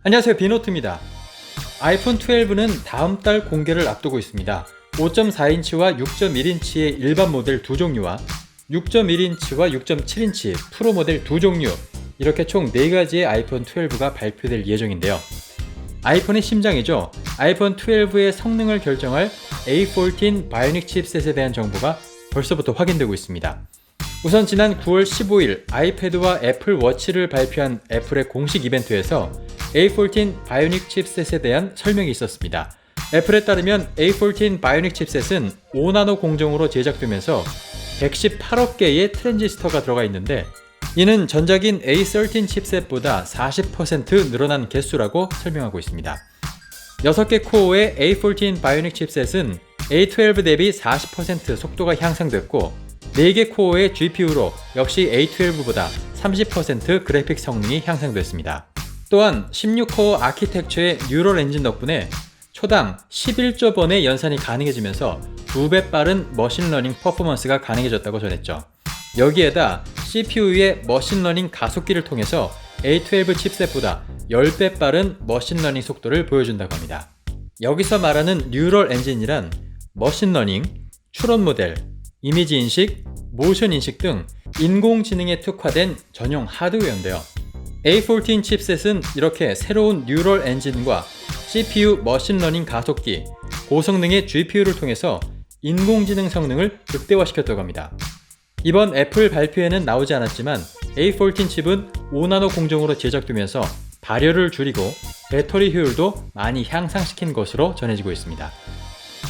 안녕하세요, 비노트입니다. 아이폰 12는 다음 달 공개를 앞두고 있습니다. 5.4인치와 6.1인치의 일반 모델 두 종류와 6.1인치와 6.7인치 프로 모델 두 종류, 이렇게 총 4가지의 아이폰 12가 발표될 예정인데요. 아이폰의 심장이죠. 아이폰 12의 성능을 결정할 A14 바이오닉 칩셋에 대한 정보가 벌써부터 확인되고 있습니다. 우선 지난 9월 15일 아이패드와 애플 워치를 발표한 애플의 공식 이벤트에서 A14 바이오닉 칩셋에 대한 설명이 있었습니다. 애플에 따르면 A14 바이오닉 칩셋은 5나노 공정으로 제작되면서 118억 개의 트랜지스터가 들어가 있는데, 이는 전작인 A13 칩셋보다 40% 늘어난 개수라고 설명하고 있습니다. 6개 코어의 A14 바이오닉 칩셋은 A12 대비 40% 속도가 향상됐고, 4개 코어의 GPU로 역시 A12보다 30% 그래픽 성능이 향상됐습니다. 또한 16코어 아키텍처의 뉴럴 엔진 덕분에 초당 11조 번의 연산이 가능해지면서 2배 빠른 머신러닝 퍼포먼스가 가능해졌다고 전했죠. 여기에다 CPU의 머신러닝 가속기를 통해서 A12 칩셋보다 10배 빠른 머신러닝 속도를 보여준다고 합니다. 여기서 말하는 뉴럴 엔진이란 머신러닝, 추론 모델, 이미지 인식, 모션 인식 등 인공지능에 특화된 전용 하드웨어인데요. A14 칩셋은 이렇게 새로운 뉴럴 엔진과 CPU 머신러닝 가속기, 고성능의 GPU를 통해서 인공지능 성능을 극대화시켰다고 합니다. 이번 애플 발표에는 나오지 않았지만 A14 칩은 5나노 공정으로 제작되면서 발열을 줄이고 배터리 효율도 많이 향상시킨 것으로 전해지고 있습니다.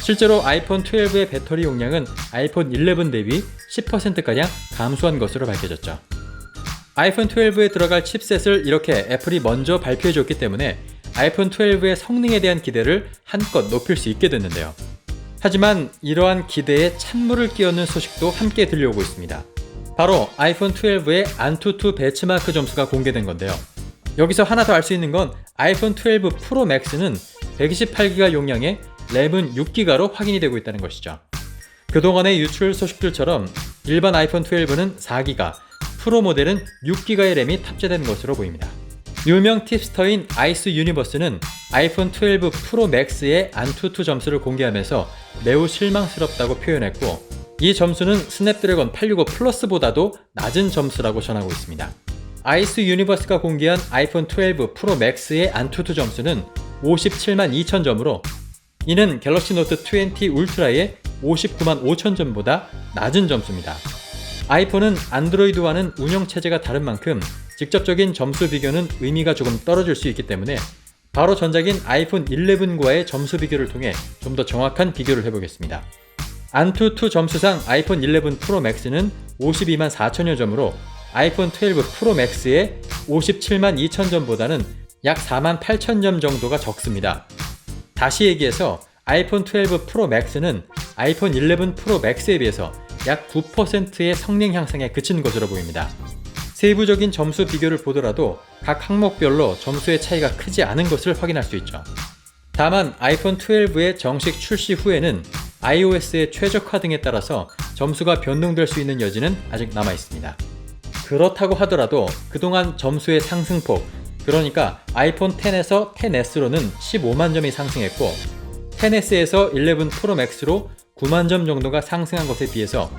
실제로 아이폰 12의 배터리 용량은 아이폰 11 대비 10%가량 감소한 것으로 밝혀졌죠. 아이폰 12에 들어갈 칩셋을 이렇게 애플이 먼저 발표해줬기 때문에 아이폰 12의 성능에 대한 기대를 한껏 높일 수 있게 됐는데요. 하지만 이러한 기대에 찬물을 끼얹는 소식도 함께 들려오고 있습니다. 바로 아이폰 12의 안투투 벤치마크 점수가 공개된 건데요. 여기서 하나 더 알 수 있는 건 아이폰 12 프로 맥스는 128기가 용량의 램은 6기가로 확인이 되고 있다는 것이죠. 그동안의 유출 소식들처럼 일반 아이폰 12는 4기가, 프로 모델은 6기가의 램이 탑재된 것으로 보입니다. 유명 팁스터인 아이스 유니버스는 아이폰 12 프로 맥스의 안투투 점수를 공개하면서 매우 실망스럽다고 표현했고, 이 점수는 스냅드래곤 865 플러스보다도 낮은 점수라고 전하고 있습니다. 아이스 유니버스가 공개한 아이폰 12 프로 맥스의 안투투 점수는 57만 2천 점으로, 이는 갤럭시 노트 20 울트라의 59만 5천 점보다 낮은 점수입니다. 아이폰은 안드로이드와는 운영체제가 다른 만큼 직접적인 점수 비교는 의미가 조금 떨어질 수 있기 때문에 바로 전작인 아이폰 11과의 점수 비교를 통해 좀 더 정확한 비교를 해보겠습니다. 안투투 점수상 아이폰 11 프로 맥스는 52만 4천여 점으로 아이폰 12 프로 맥스의 57만 2천 점보다는 약 4만 8천 점 정도가 적습니다. 다시 얘기해서 아이폰 12 프로 맥스는 아이폰 11 프로 맥스에 비해서 약 9%의 성능 향상에 그친 것으로 보입니다. 세부적인 점수 비교를 보더라도 각 항목별로 점수의 차이가 크지 않은 것을 확인할 수 있죠. 다만 아이폰 12의 정식 출시 후에는 iOS의 최적화 등에 따라서 점수가 변동될 수 있는 여지는 아직 남아 있습니다. 그렇다고 하더라도 그동안 점수의 상승폭, 그러니까 아이폰 X에서 XS로는 15만 점이 상승했고, XS에서 11 프로 맥스로 9만 점 정도가 상승한 것에 비해서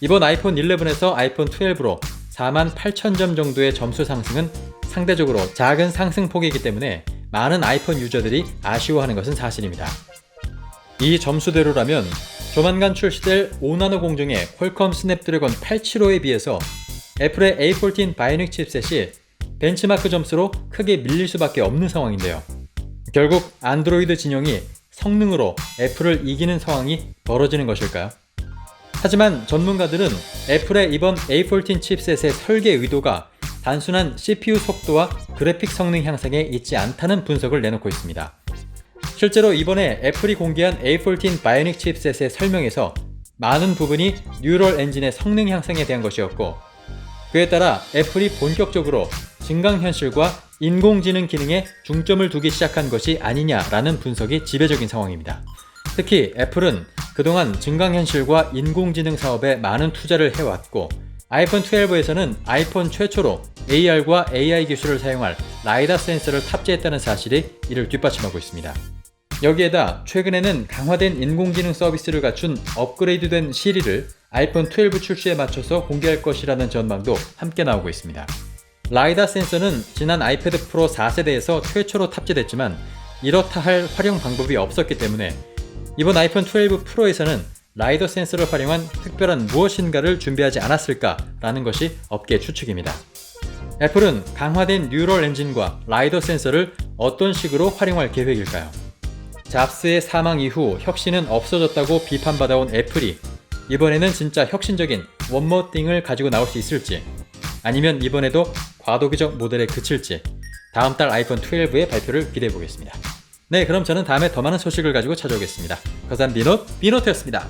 이번 아이폰 11에서 아이폰 12로 4만 8천 점 정도의 점수 상승은 상대적으로 작은 상승폭이기 때문에 많은 아이폰 유저들이 아쉬워하는 것은 사실입니다. 이 점수대로라면 조만간 출시될 5나노 공정의 퀄컴 스냅드래곤 875에 비해서 애플의 A14 바이오닉 칩셋이 벤치마크 점수로 크게 밀릴 수밖에 없는 상황인데요. 결국 안드로이드 진영이 성능으로 애플을 이기는 상황이 벌어지는 것일까요? 하지만 전문가들은 애플의 이번 A14 칩셋의 설계 의도가 단순한 CPU 속도와 그래픽 성능 향상에 있지 않다는 분석을 내놓고 있습니다. 실제로 이번에 애플이 공개한 A14 바이오닉 칩셋의 설명에서 많은 부분이 뉴럴 엔진의 성능 향상에 대한 것이었고, 그에 따라 애플이 본격적으로 증강현실과 인공지능 기능에 중점을 두기 시작한 것이 아니냐라는 분석이 지배적인 상황입니다. 특히 애플은 그동안 증강현실과 인공지능 사업에 많은 투자를 해왔고, 아이폰 12에서는 아이폰 최초로 AR과 AI 기술을 사용할 라이다 센서를 탑재했다는 사실이 이를 뒷받침하고 있습니다. 여기에다 최근에는 강화된 인공지능 서비스를 갖춘 업그레이드된 시리를 아이폰 12 출시에 맞춰서 공개할 것이라는 전망도 함께 나오고 있습니다. 라이다 센서는 지난 아이패드 프로 4세대에서 최초로 탑재됐지만 이렇다 할 활용 방법이 없었기 때문에 이번 아이폰 12 프로에서는 라이더 센서를 활용한 특별한 무엇인가를 준비하지 않았을까라는 것이 업계 추측입니다. 애플은 강화된 뉴럴 엔진과 라이더 센서를 어떤 식으로 활용할 계획일까요? 잡스의 사망 이후 혁신은 없어졌다고 비판받아온 애플이 이번에는 진짜 혁신적인 원모 띵을 가지고 나올 수 있을지, 아니면 이번에도 과도기적 모델에 그칠지 다음 달 아이폰 12의 발표를 기대해 보겠습니다. 네, 그럼 저는 다음에 더 많은 소식을 가지고 찾아오겠습니다. 거산 비노트였습니다.